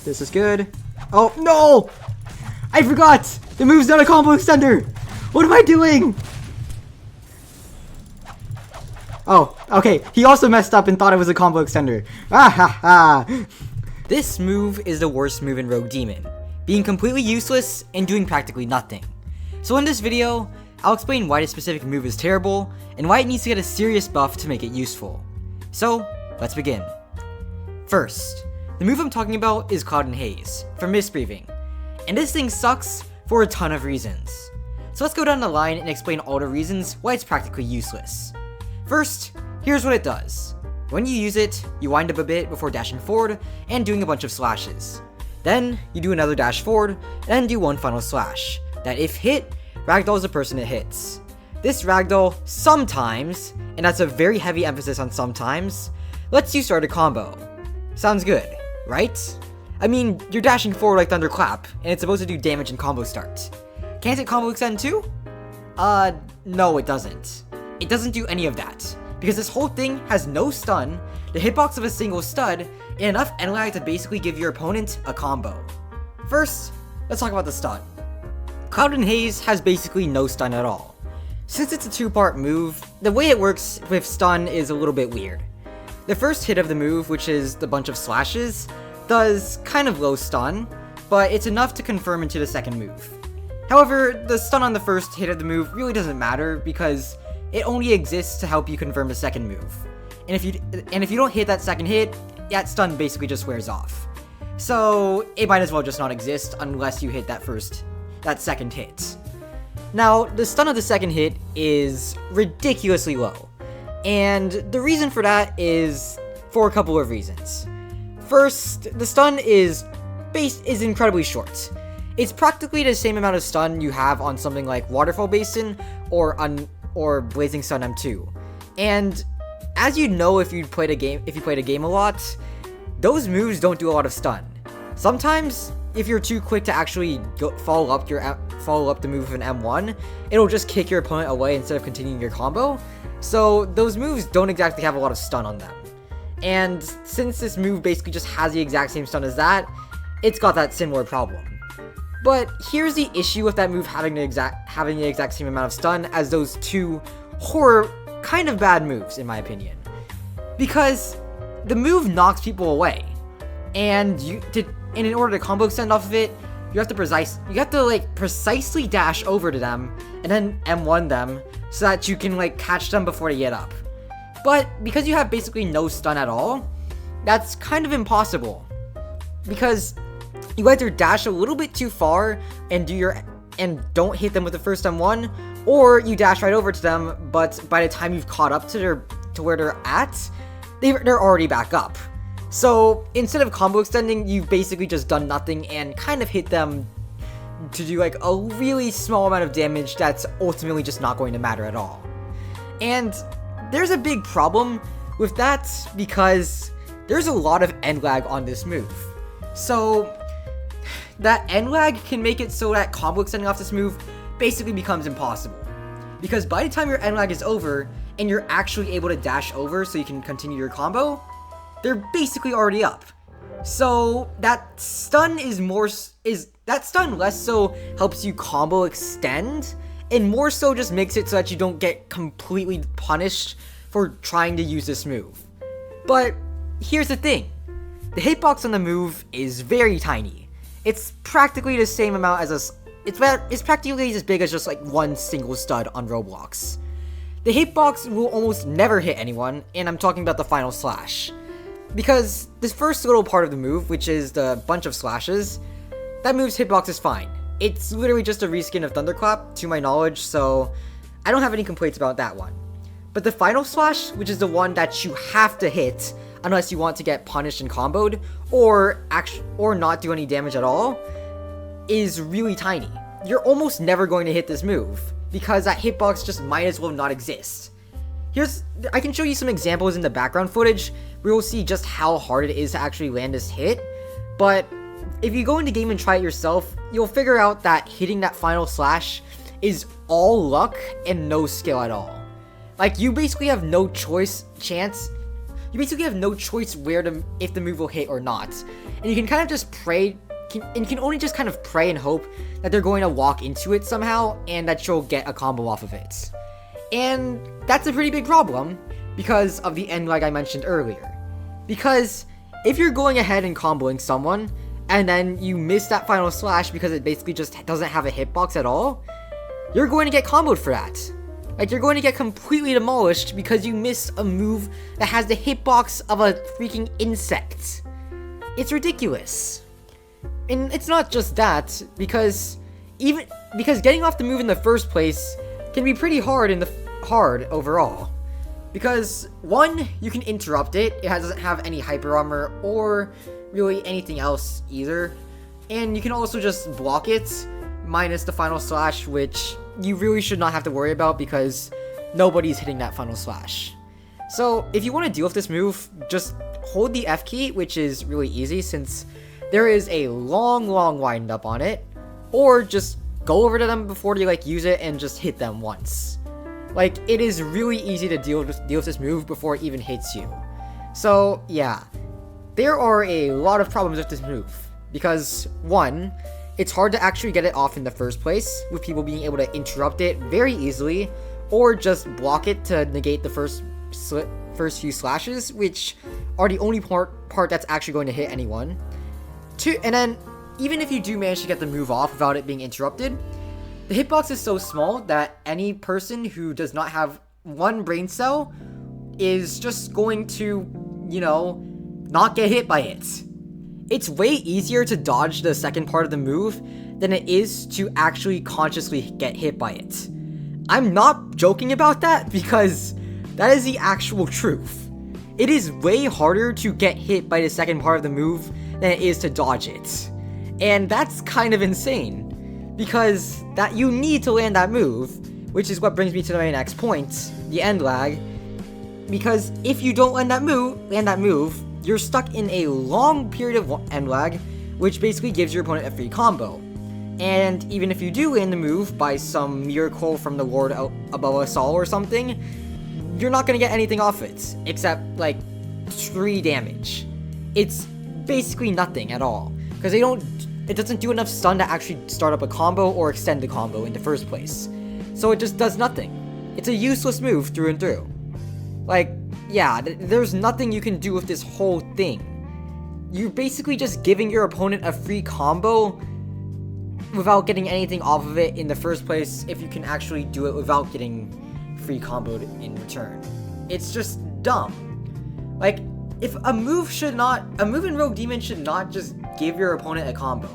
This is good. Oh, no! I forgot! The move's not a combo extender! What am I doing? Oh, okay. He also messed up and thought it was a combo extender. Ah ha ha! This move is the worst move in Rogue Demon, being completely useless and doing practically nothing. So in this video, I'll explain why this specific move is terrible and why it needs to get a serious buff to make it useful. So, let's begin. First, the move I'm talking about is Cloud and Haze from Mistbriefing, and this thing sucks for a ton of reasons. So let's go down the line and explain all the reasons why it's practically useless. First, here's what it does. When you use it, you wind up a bit before dashing forward and doing a bunch of slashes. Then, you do another dash forward, and do one final slash, that if hit, ragdolls the person it hits. This ragdoll sometimes, and that's a very heavy emphasis on sometimes, lets you start a combo. Sounds good, right? I mean, you're dashing forward like Thunderclap, and it's supposed to do damage and combo start. Can't it combo extend too? No it doesn't. It doesn't do any of that, because this whole thing has no stun, the hitbox of a single stud, and enough end lag to basically give your opponent a combo. First, let's talk about the stun. Cloud and Haze has basically no stun at all. Since it's a two-part move, the way it works with stun is a little bit weird. The first hit of the move, which is the bunch of slashes, does kind of low stun, but it's enough to confirm into the second move. However, the stun on the first hit of the move really doesn't matter because it only exists to help you confirm the second move. And if you don't hit that second hit, that stun basically just wears off. So it might as well just not exist unless you hit that second hit. Now, the stun of the second hit is ridiculously low, and the reason for that is for a couple of reasons. First, the stun is incredibly short. It's practically the same amount of stun you have on something like Waterfall Basin or Blazing Sun M2. And as you know if you played a game a lot, those moves don't do a lot of stun. Sometimes, if you're too quick to actually follow up the move with an M1, it'll just kick your opponent away instead of continuing your combo. So those moves don't exactly have a lot of stun on them. And since this move basically just has the exact same stun as that, it's got that similar problem. But here's the issue with that move having the exact same amount of stun as those two kind of bad moves, in my opinion. Because the move knocks people away, and in order to combo extend off of it, you have to precisely dash over to them and then M1 them so that you can catch them before they get up. But because you have basically no stun at all, that's kind of impossible. Because you either dash a little bit too far and don't hit them with the first M1, or you dash right over to them, but by the time you've caught up to where they're at, they're already back up. So instead of combo extending, you've basically just done nothing and kind of hit them to do a really small amount of damage that's ultimately just not going to matter at all. And there's a big problem with that because there's a lot of end lag on this move. So that end lag can make it so that combo extending off this move basically becomes impossible. Because by the time your end lag is over and you're actually able to dash over so you can continue your combo, they're basically already up. So that stun less so helps you combo extend, and more so just makes it so that you don't get completely punished for trying to use this move. But here's the thing. The hitbox on the move is very tiny. It's practically the same amount as it's practically as big as just one single stud on Roblox. The hitbox will almost never hit anyone, and I'm talking about the final slash. Because this first little part of the move, which is the bunch of slashes, that move's hitbox is fine. It's literally just a reskin of Thunderclap, to my knowledge, so I don't have any complaints about that one. But the final slash, which is the one that you have to hit unless you want to get punished and comboed, or not do any damage at all, is really tiny. You're almost never going to hit this move, because that hitbox just might as well not exist. I can show you some examples in the background footage where you'll see just how hard it is to actually land this hit, but if you go into game and try it yourself, you'll figure out that hitting that final slash is all luck and no skill at all. You basically have no choice if the move will hit or not, and you can kind of just pray, and you can only just kind of pray and hope that they're going to walk into it somehow, and that you'll get a combo off of it. And that's a pretty big problem, because of the end lag I mentioned earlier. Because if you're going ahead and comboing someone, and then you miss that final slash because it basically just doesn't have a hitbox at all, you're going to get comboed for that. Like, you're going to get completely demolished because you missed a move that has the hitbox of a freaking insect. It's ridiculous. And it's not just that, because getting off the move in the first place can be pretty hard overall. Because, one, you can interrupt it, doesn't have any hyper armor or really anything else either. And you can also just block it, minus the final slash, which you really should not have to worry about because nobody's hitting that final slash. So, if you want to deal with this move, just hold the F key, which is really easy since there is a long wind up on it, or just go over to them before you use it and just hit them once. Like, it is really easy to deal with this move before it even hits you. So, yeah. There are a lot of problems with this move. Because, one, it's hard to actually get it off in the first place, with people being able to interrupt it very easily, or just block it to negate the first few slashes, which are the only part that's actually going to hit anyone. Two, and then, even if you do manage to get the move off without it being interrupted, the hitbox is so small that any person who does not have one brain cell is just going to, not get hit by it. It's way easier to dodge the second part of the move than it is to actually consciously get hit by it. I'm not joking about that because that is the actual truth. It is way harder to get hit by the second part of the move than it is to dodge it. And that's kind of insane, because that you need to land that move, which is what brings me to my next point, the end lag. Because if you don't land that move, you're stuck in a long period of end lag, which basically gives your opponent a free combo. And even if you do land the move by some miracle from the Lord above us all or something, you're not gonna get anything off it, except 3 damage. It's basically nothing at all, because it doesn't do enough stun to actually start up a combo or extend the combo in the first place. So it just does nothing. It's a useless move through and through. Yeah, there's nothing you can do with this whole thing. You're basically just giving your opponent a free combo without getting anything off of it in the first place, if you can actually do it without getting free comboed in return. It's just dumb. If a move in Rogue Demon should not just give your opponent a combo.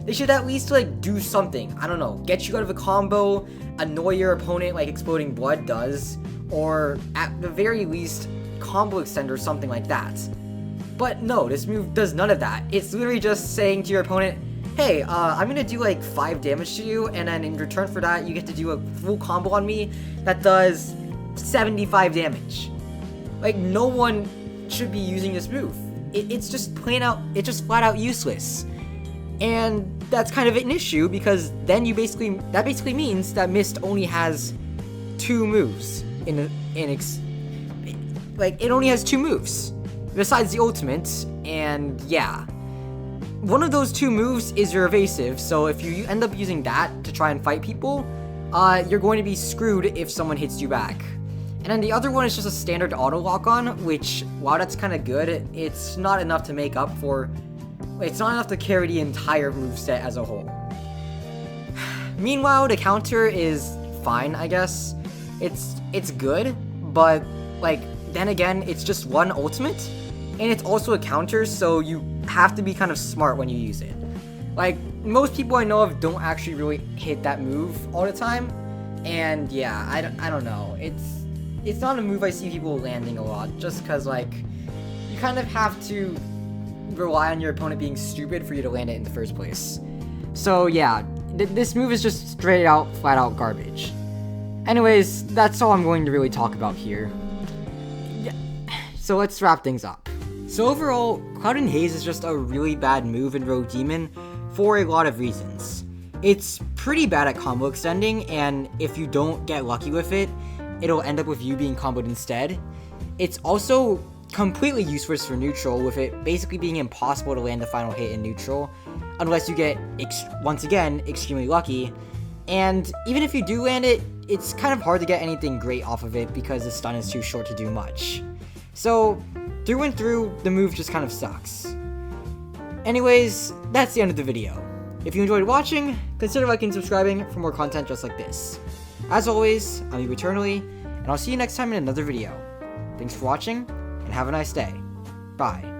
They should at least do something. I don't know, get you out of a combo, annoy your opponent like Exploding Blood does, or at the very least combo extend or something like that. But no, this move does none of that. It's literally just saying to your opponent, hey, I'm gonna do 5 damage to you, and then in return for that you get to do a full combo on me that does 75 damage. No one should be using this move. It's just flat out useless. And that's kind of an issue, because then that basically means that Mist only has 2 moves it only has 2 moves besides the ultimate, and yeah. One of those 2 moves is your evasive, so if you end up using that to try and fight people, you're going to be screwed if someone hits you back. And then the other one is just a standard auto lock on, which, while that's kind of good, it's not enough to make up for. It's not enough to carry the entire moveset as a whole. Meanwhile, the counter is fine, I guess. It's good, but then again, it's just one ultimate, and it's also a counter, so you have to be kind of smart when you use it. Most people I know of don't actually really hit that move all the time, and yeah, I don't know. It's not a move I see people landing a lot, just because you kind of have to rely on your opponent being stupid for you to land it in the first place. So yeah, this move is just straight out, flat out garbage. Anyways, that's all I'm going to really talk about here. Yeah. So let's wrap things up. So overall, Cloud and Haze is just a really bad move in Rogue Demon for a lot of reasons. It's pretty bad at combo extending, and if you don't get lucky with it, it'll end up with you being comboed instead. It's also completely useless for neutral, with it basically being impossible to land the final hit in neutral, unless you get, once again, extremely lucky. And even if you do land it, it's kind of hard to get anything great off of it because the stun is too short to do much. So, through and through, the move just kind of sucks. Anyways, that's the end of the video. If you enjoyed watching, consider liking and subscribing for more content just like this. As always, I'm you eternally, and I'll see you next time in another video. Thanks for watching, and have a nice day. Bye.